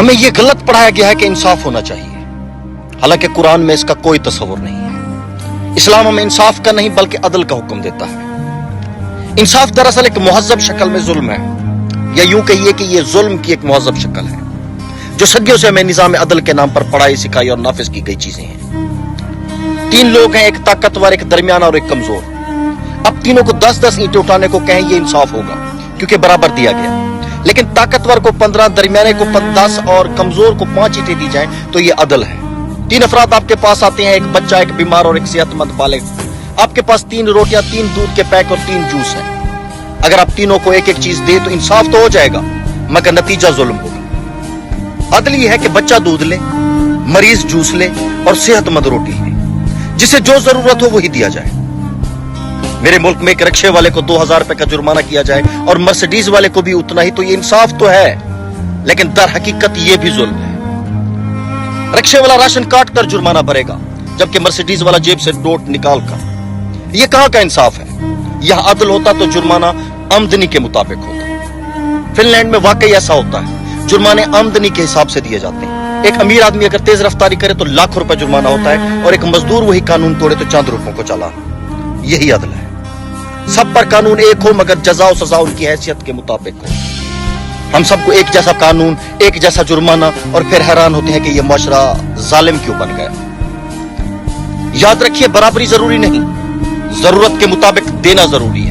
ہمیں یہ غلط پڑھایا گیا ہے کہ انصاف ہونا چاہیے، حالانکہ قرآن میں اس کا کوئی تصور نہیں ہے۔ اسلام ہمیں انصاف کا نہیں بلکہ عدل کا حکم دیتا ہے۔ انصاف دراصل ایک مہذب شکل میں ظلم ہے، یا یوں کہیے کہ یہ ظلم کی ایک مہذب شکل ہے جو صدیوں سے ہمیں نظام عدل کے نام پر پڑھائی سکھائی اور نافذ کی گئی چیزیں ہیں۔ تین لوگ ہیں، ایک طاقتور، ایک درمیانہ اور ایک کمزور۔ اب تینوں کو 10-10 اینٹیں اٹھانے کو کہیں یہ انصاف ہوگا کیونکہ برابر دیا گیا، لیکن طاقتور کو 15، درمیانے کو 10 اور کمزور کو 5 اینٹیں دی جائیں تو یہ عدل ہے۔ 3 افراد آپ کے پاس آتے ہیں، ایک بچہ، ایک بیمار اور ایک صحت مند بالغ۔ آپ کے پاس 3 روٹیاں، 3 دودھ کے پیک اور 3 جوس ہیں۔ اگر آپ تینوں کو ایک ایک چیز دے تو انصاف تو ہو جائے گا، مگر نتیجہ ظلم ہوگا۔ عدل یہ ہے کہ بچہ دودھ لے، مریض جوس لے اور صحت مند روٹی لے، جسے جو ضرورت ہو وہی دیا جائے۔ میرے ملک میں ایک رکشے والے کو 2000 روپے کا جرمانہ کیا جائے اور مرسیڈیز والے کو بھی اتنا ہی، تو یہ انصاف تو ہے، لیکن در حقیقت یہ بھی ظلم ہے۔ رکشے والا راشن کاٹ کر جرمانہ بھرے گا جبکہ مرسیڈیز والا جیب سے نوٹ نکال کر۔ یہ کہاں کا انصاف ہے؟ یہاں عدل ہوتا تو جرمانہ آمدنی کے مطابق ہوتا۔ فن لینڈ میں واقعی ایسا ہوتا ہے، جرمانے آمدنی کے حساب سے دیے جاتے ہیں۔ ایک امیر آدمی اگر تیز رفتاری کرے تو لاکھوں روپے جرمانہ ہوتا ہے، اور ایک مزدور وہی قانون توڑے تو چند روپوں کو چالان۔ یہی عدل ہے، سب پر قانون ایک ہو مگر جزا و سزا ان کی حیثیت کے مطابق ہو۔ ہم سب کو ایک جیسا قانون، ایک جیسا جرمانہ، اور پھر حیران ہوتے ہیں کہ یہ معاشرہ ظالم کیوں بن گیا۔ یاد رکھیے، برابری ضروری نہیں، ضرورت کے مطابق دینا ضروری ہے۔